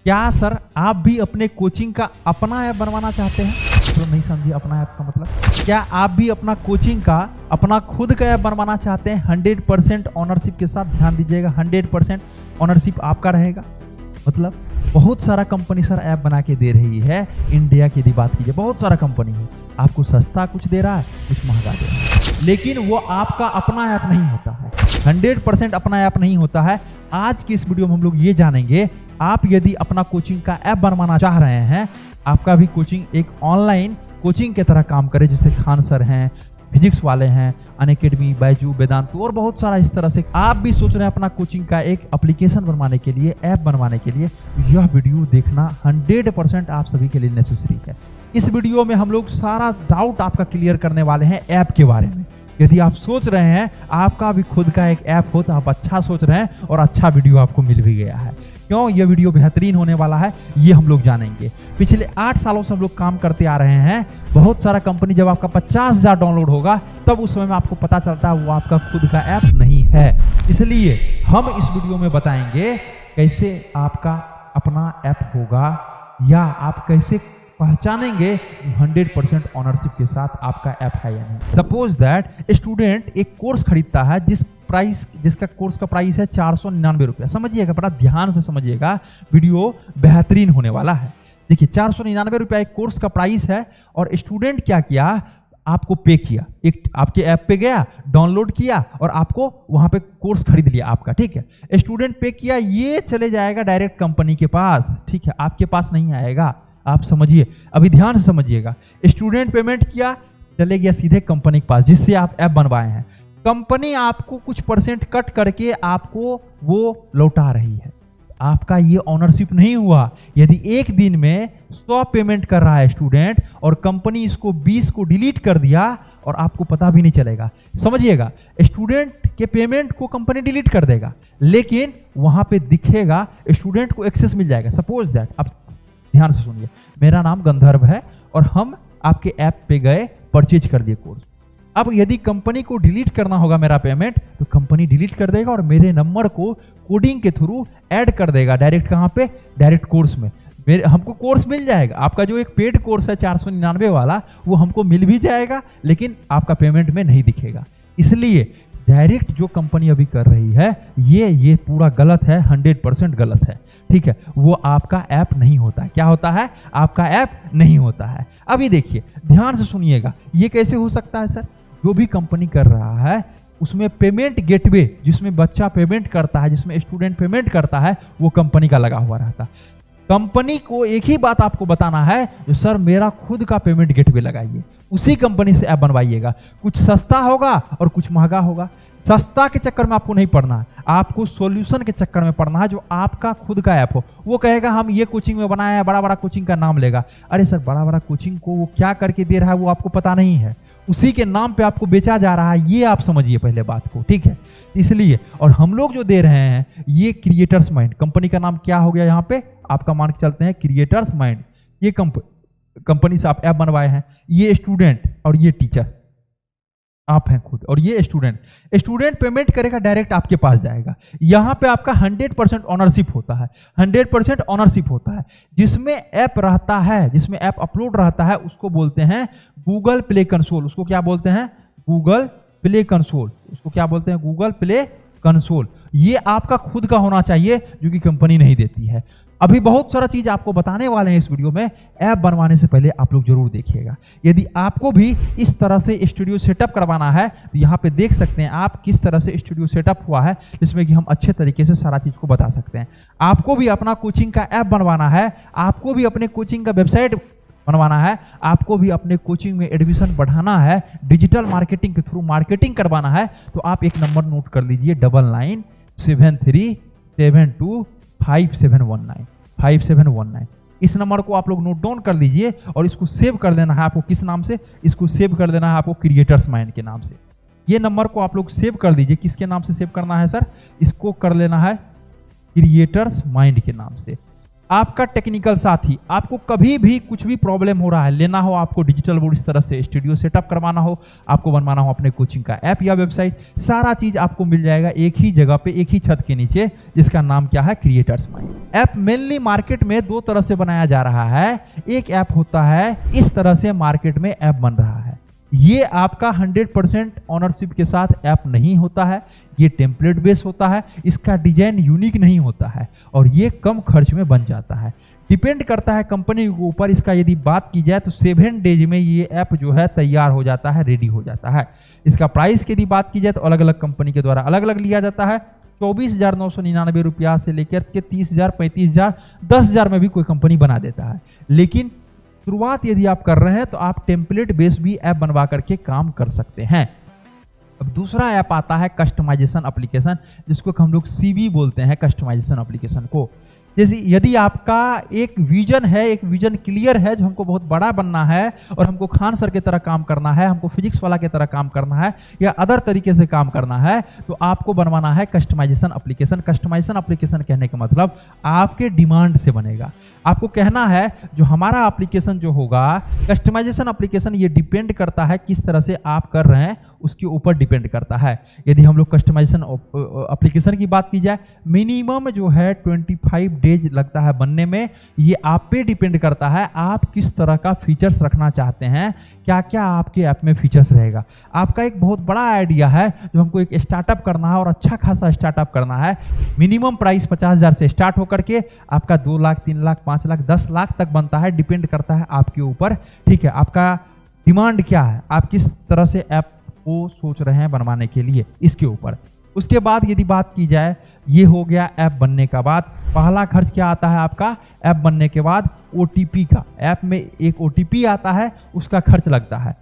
क्या सर आप भी अपने कोचिंग का अपना ऐप बनवाना चाहते हैं? तो नहीं समझिए अपना ऐप का मतलब। क्या आप भी अपना कोचिंग का अपना खुद का ऐप बनवाना चाहते हैं 100% ऑनरशिप के साथ? ध्यान दीजिएगा, 100% ऑनरशिप आपका रहेगा। मतलब बहुत सारा कंपनी सर ऐप बना के दे रही है इंडिया की, यदि बात कीजिए बहुत सारा कंपनी है, आपको सस्ता कुछ दे रहा है, कुछ महंगा दे रहा है, लेकिन वो आपका अपना ऐप नहीं होता है, 100% अपना ऐप नहीं होता है। आज की इस वीडियो में हम लोग ये जानेंगे, आप यदि अपना कोचिंग का ऐप बनवाना चाह रहे हैं, आपका भी कोचिंग एक ऑनलाइन कोचिंग की तरह काम करे, जैसे खान सर हैं, फिजिक्स वाले हैं, अनअकैडमी, बैजू, वेदांतु और बहुत सारा इस तरह से आप भी सोच रहे हैं अपना कोचिंग का एक एप्लीकेशन बनवाने के लिए, ऐप बनवाने के लिए, यह वीडियो देखना 100% आप सभी के लिए नेसेसरी है। इस वीडियो में हम लोग सारा डाउट आपका क्लियर करने वाले हैं ऐप के बारे में। यदि आप सोच रहे हैं आपका भी खुद का एक ऐप हो तो आप अच्छा सोच रहे हैं और अच्छा वीडियो आपको मिल भी गया है। क्यों यह वीडियो बेहतरीन होने वाला है ये हम लोग जानेंगे। पिछले 8 सालों से हम लोग काम करते आ रहे हैं। बहुत सारा कंपनी जब आपका 50,000 डाउनलोड होगा तब उस समय में आपको पता चलता है वो आपका खुद का ऐप नहीं है। इसलिए हम इस वीडियो में बताएंगे कैसे आपका अपना ऐप होगा, या आप कैसे पहचानेंगे 100% ऑनरशिप के साथ आपका ऐप है या नहीं। सपोज दैट स्टूडेंट एक कोर्स खरीदता है जिसका कोर्स का प्राइस है 499 रुपया। समझिएगा, बड़ा ध्यान से समझिएगा, वीडियो बेहतरीन होने वाला है। देखिए 499 रुपया एक कोर्स का प्राइस है, और स्टूडेंट क्या किया, आपको पे किया, एक आपके ऐप पे गया, डाउनलोड किया और आपको वहां पे कोर्स खरीद लिया आपका। ठीक है, स्टूडेंट पे किया, ये चले जाएगा डायरेक्ट कंपनी के पास। ठीक है, आपके पास नहीं आएगा। आप समझिए, अभी ध्यान से समझिएगा। स्टूडेंट पेमेंट किया, चले गया सीधे कंपनी के पास जिससे आप ऐप बनवाए हैं। कंपनी आपको कुछ परसेंट कट करके आपको वो लौटा रही है। आपका ये ऑनरशिप नहीं हुआ। यदि एक दिन में 100 पेमेंट कर रहा है स्टूडेंट और कंपनी इसको 20 को डिलीट कर दिया और आपको पता भी नहीं चलेगा। समझिएगा, स्टूडेंट के पेमेंट को कंपनी डिलीट कर देगा, लेकिन वहां पे दिखेगा, स्टूडेंट को एक्सेस मिल जाएगा। सपोज दैट, अब ध्यान से सुनिए, मेरा नाम गंधर्व है और हम आपके ऐप पे गए, परचेज कर दिए कोर्स। अब यदि कंपनी को डिलीट करना होगा मेरा पेमेंट, तो कंपनी डिलीट कर देगा और मेरे नंबर को कोडिंग के थ्रू ऐड कर देगा डायरेक्ट। कहाँ पे? डायरेक्ट कोर्स में। हमको कोर्स मिल जाएगा। आपका जो एक पेड कोर्स है 499 वाला, वो हमको मिल भी जाएगा, लेकिन आपका पेमेंट में नहीं दिखेगा। इसलिए डायरेक्ट जो कंपनी अभी कर रही है ये पूरा गलत है, 100% गलत है। ठीक है, वो आपका ऐप नहीं होता है। क्या होता है? आपका ऐप नहीं होता है। अभी देखिए, ध्यान से सुनिएगा, ये कैसे हो सकता है सर? जो भी कंपनी कर रहा है उसमें पेमेंट गेटवे, जिसमें बच्चा पेमेंट करता है, जिसमें स्टूडेंट पेमेंट करता है, वो कंपनी का लगा हुआ रहता है। कंपनी को एक ही बात आपको बताना है, जो सर मेरा खुद का पेमेंट गेटवे लगाइए, उसी कंपनी से ऐप बनवाइएगा। कुछ सस्ता होगा और कुछ महंगा होगा। सस्ता के चक्कर में आपको नहीं पढ़ना है, आपको सॉल्यूशन के चक्कर में पढ़ना है, जो आपका खुद का ऐप हो। वो कहेगा हम ये कोचिंग में बनाया है, बड़ा बड़ा कोचिंग का नाम लेगा। अरे सर, बड़ा बड़ा कोचिंग को वो क्या करके दे रहा है वो आपको पता नहीं है, उसी के नाम पे आपको बेचा जा रहा है। ये आप समझिए पहले बात को। ठीक है, इसलिए और हम लोग जो दे रहे हैं ये क्रिएटर्स माइंड, कंपनी का नाम क्या हो गया यहाँ पे, आपका मान के चलते हैं क्रिएटर्स माइंड। ये कंपनी से आप ऐप बनवाए हैं। ये स्टूडेंट और ये टीचर आप हैं खुद, और ये स्टूडेंट पेमेंट करेगा, डायरेक्ट आपके पास जाएगा। यहाँ पे आपका 100% ऑनरशिप होता है। 100% ऑनरशिप होता है। जिसमें ऐप रहता है, जिसमें ऐप अपलोड रहता है, उसको बोलते हैं गूगल प्ले कंसोल। उसको क्या बोलते हैं? Google play console. उसको क्या बोलते हैं? Google play console. ये आपका खुद का होना चाहिए, जो कि कंपनी नहीं देती है। अभी बहुत सारा चीज आपको बताने वाले हैं इस वीडियो में। ऐप बनवाने से पहले आप लोग जरूर देखिएगा। यदि आपको भी इस तरह से स्टूडियो सेटअप करवाना है तो यहाँ पे देख सकते हैं आप किस तरह से स्टूडियो सेटअप हुआ है, जिसमें कि हम अच्छे तरीके से सारा चीज को बता सकते हैं। आपको भी अपना कोचिंग का ऐप बनवाना है, आपको भी अपने कोचिंग का वेबसाइट बनवाना है, आपको भी अपने कोचिंग में एडमिशन बढ़ाना है, डिजिटल मार्केटिंग के थ्रू मार्केटिंग करवाना है, तो आप एक नंबर नोट कर लीजिए, 9973725719। इस नंबर को आप लोग नोट डाउन कर लीजिए और इसको सेव कर देना है आपको। किस नाम से? इसको सेव कर देना है आपको क्रिएटर्स माइंड के नाम से। ये नंबर को आप लोग सेव कर दीजिए। किसके नाम से सेव करना है सर? इसको कर लेना है क्रिएटर्स माइंड के नाम से। आपका टेक्निकल साथी, आपको कभी भी कुछ भी प्रॉब्लम हो रहा है, लेना हो आपको डिजिटल बोर्ड, इस तरह से स्टूडियो सेटअप करवाना हो, आपको बनवाना हो अपने कोचिंग का ऐप या वेबसाइट, सारा चीज आपको मिल जाएगा एक ही जगह पे, एक ही छत के नीचे, जिसका नाम क्या है, creators mind. App mainly market में दो तरह से बनाया जा रहा है। एक ऐप होता है इस तरह से मार्केट में ऐप बन रहा है, ये आपका 100% ऑनरशिप के साथ ऐप नहीं होता है, ये टेम्पलेट बेस होता है, इसका डिजाइन यूनिक नहीं होता है और ये कम खर्च में बन जाता है। डिपेंड करता है कंपनी के ऊपर। इसका यदि बात की जाए तो 7 डेज में ये ऐप जो है तैयार हो जाता है, रेडी हो जाता है। इसका प्राइस की यदि बात की जाए तो अलग अलग कंपनी के द्वारा अलग अलग लिया जाता है। 24,999 रुपया से लेकर के 30,000, 35,000, 10,000 में भी कोई कंपनी बना देता है। लेकिन शुरुआत यदि आप कर रहे हैं तो आप टेम्पलेट बेस्ड भी ऐप बनवा करके काम कर सकते हैं। अब दूसरा ऐप आता है कस्टमाइजेशन एप्लीकेशन, जिसको हम लोग सीवी बोलते हैं, कस्टमाइजेशन एप्लीकेशन को। जैसे यदि आपका एक विजन है, एक विजन क्लियर है, जो हमको बहुत बड़ा बनना है और हमको खान सर की तरह काम करना है, हमको फिजिक्स वाला की तरह काम करना है या अदर तरीके से काम करना है, तो आपको बनवाना है कस्टमाइजेशन एप्लीकेशन। कस्टमाइजेशन एप्लीकेशन कहने का मतलब आपके डिमांड से बनेगा। आपको कहना है जो हमारा एप्लीकेशन जो होगा, कस्टमाइजेशन एप्लीकेशन, ये डिपेंड करता है किस तरह से आप कर रहे हैं, उसके ऊपर डिपेंड करता है। यदि हम लोग कस्टमाइजेशन एप्लीकेशन की बात की जाए, मिनिमम जो है 25 डेज लगता है बनने में। ये आप पे डिपेंड करता है आप किस तरह का फीचर्स रखना चाहते हैं, क्या क्या आपके ऐप में फीचर्स रहेगा। आपका एक बहुत बड़ा आइडिया है जो हमको एक स्टार्टअप करना है और अच्छा खासा स्टार्टअप करना है। मिनिमम प्राइस 50,000 से स्टार्ट होकर के आपका 2 लाख, 3 लाख, 5 लाख, 10 लाख तक बनता है। डिपेंड करता है आपके ऊपर। ठीक है, आपका डिमांड क्या है, आप किस तरह से ऐप को सोच रहे हैं बनवाने के लिए, इसके ऊपर। उसके बाद यदि बात की जाए, ये हो गया ऐप बनने का बाद। पहला खर्च क्या आता है आपका ऐप बनने के बाद, ओटीपी का। ऐप में एक ओटीपी आता है, उसका खर्च लगता है।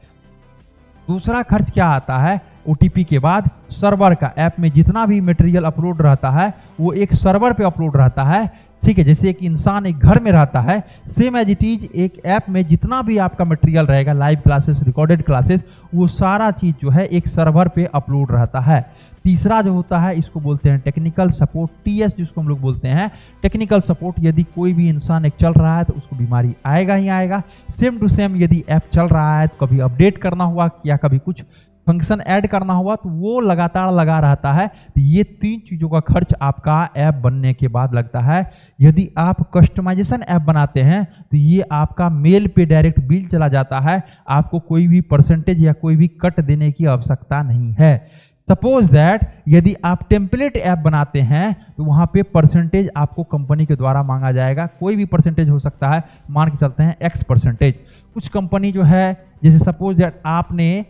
दूसरा खर्च क्या आता है ओटीपी के बाद, सर्वर का। ऐप में जितना भी मटेरियल अपलोड रहता है वो एक सर्वर पे अपलोड रहता है। ठीक है, जैसे एक इंसान एक घर में रहता है, सेम एज इट इज एक ऐप में जितना भी आपका मटेरियल रहेगा, लाइव क्लासेस, रिकॉर्डेड क्लासेस, वो सारा चीज जो है एक सर्वर पे अपलोड रहता है। तीसरा जो होता है, इसको बोलते हैं टेक्निकल सपोर्ट, टीएस जिसको हम लोग बोलते हैं, टेक्निकल सपोर्ट। यदि कोई भी इंसान एक चल रहा है तो उसको बीमारी आएगा ही आएगा। सेम टू सेम यदि ऐप चल रहा है तो कभी अपडेट करना हुआ या कभी कुछ फंक्शन ऐड करना हुआ तो वो लगातार लगा रहता है। तो ये 3 चीज़ों का खर्च आपका ऐप बनने के बाद लगता है। यदि आप कस्टमाइजेशन ऐप बनाते हैं तो ये आपका मेल पे डायरेक्ट बिल चला जाता है, आपको कोई भी परसेंटेज या कोई भी कट देने की आवश्यकता नहीं है। सपोज दैट यदि आप टेम्पलेट ऐप बनाते हैं तो वहाँ पे परसेंटेज आपको कंपनी के द्वारा मांगा जाएगा। कोई भी परसेंटेज हो सकता है, मान के चलते हैं X%। कुछ कंपनी जो है, जैसे सपोज दैट आपने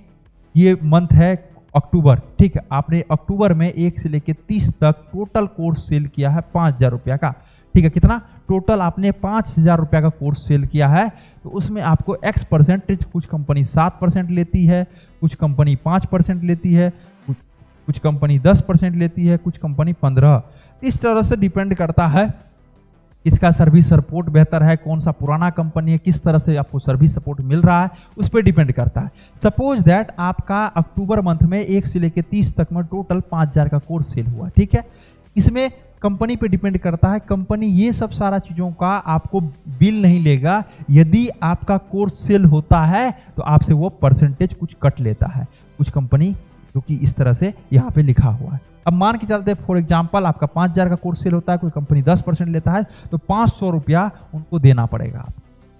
ये मंथ है अक्टूबर, ठीक है, आपने अक्टूबर में 1 से लेकर 30 तक टोटल कोर्स सेल किया है 5,000 रुपया का। ठीक है, कितना टोटल आपने 5,000 रुपया का कोर्स सेल किया है, तो उसमें आपको X%, कुछ कंपनी 7% लेती है, कुछ कंपनी 5% लेती है, कुछ कंपनी 10% लेती है, कुछ कंपनी 15%। इस तरह से डिपेंड करता है इसका सर्विस सपोर्ट बेहतर है, कौन सा पुराना कंपनी है, किस तरह से आपको सर्विस सपोर्ट मिल रहा है, उस पर डिपेंड करता है। सपोज दैट आपका अक्टूबर मंथ में 1 से लेकर 30 तक में टोटल 5,000 का कोर्स सेल हुआ। ठीक है, इसमें कंपनी पे डिपेंड करता है। कंपनी ये सब सारा चीज़ों का आपको बिल नहीं लेगा। यदि आपका कोर्स सेल होता है तो आपसे वो परसेंटेज कुछ कट लेता है, कुछ कंपनी, जो कि इस तरह से यहाँ पे लिखा हुआ है। अब मान के चलते फॉर एग्जांपल आपका 5,000 का कोर्स सेल होता है, कोई कंपनी 10% लेता है, तो 500 रुपया उनको देना पड़ेगा। आप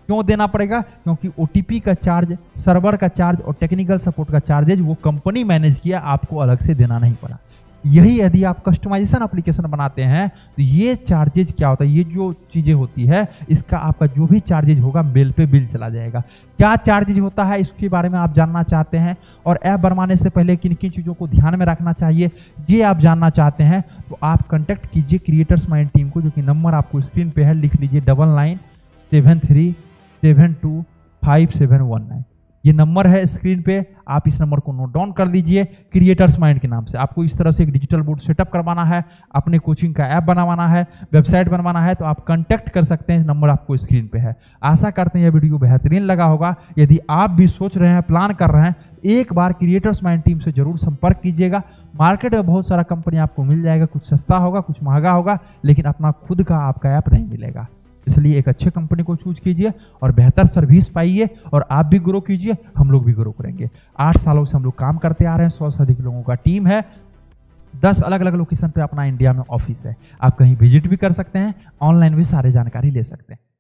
क्यों देना पड़ेगा? क्योंकि ओटीपी का चार्ज, सर्वर का चार्ज और टेक्निकल सपोर्ट का चार्जेज वो कंपनी मैनेज किया, आपको अलग से देना नहीं पड़ा। यही यदि आप कस्टमाइजेशन एप्लीकेशन बनाते हैं तो ये चार्जेज क्या होता है, ये जो चीज़ें होती है, इसका आपका जो भी चार्जेज होगा मेल पे बिल चला जाएगा। क्या चार्जेज होता है इसके बारे में आप जानना चाहते हैं, और ऐप बनवाने से पहले किन किन चीज़ों को ध्यान में रखना चाहिए, ये आप जानना चाहते हैं, तो आप कॉन्टैक्ट कीजिए क्रिएटर्स माइंड टीम को, जो कि नंबर आपको स्क्रीन पे है, लिख लीजिए 9973725719। ये नंबर है स्क्रीन पे, आप इस नंबर को नोट डाउन कर लीजिए। क्रिएटर्स माइंड के नाम से आपको इस तरह से एक डिजिटल बोर्ड सेटअप करवाना है, अपने कोचिंग का ऐप बनवाना है, वेबसाइट बनवाना है, तो आप कांटेक्ट कर सकते हैं। नंबर आपको स्क्रीन पे है। आशा करते हैं यह वीडियो बेहतरीन लगा होगा। यदि आप भी सोच रहे हैं, प्लान कर रहे हैं, एक बार क्रिएटर्स माइंड टीम से जरूर संपर्क कीजिएगा। मार्केट में बहुत सारा कंपनी आपको मिल जाएगा, कुछ सस्ता होगा, कुछ महंगा होगा, लेकिन अपना खुद का आपका ऐप नहीं मिलेगा। इसलिए एक अच्छे कंपनी को चूज कीजिए और बेहतर सर्विस पाइए और आप भी ग्रो कीजिए, हम लोग भी ग्रो करेंगे। 8 सालों से हम लोग काम करते आ रहे हैं, 100 से अधिक लोगों का टीम है, 10 अलग अलग लोकेशन पे अपना इंडिया में ऑफिस है। आप कहीं विजिट भी कर सकते हैं, ऑनलाइन भी सारी जानकारी ले सकते हैं।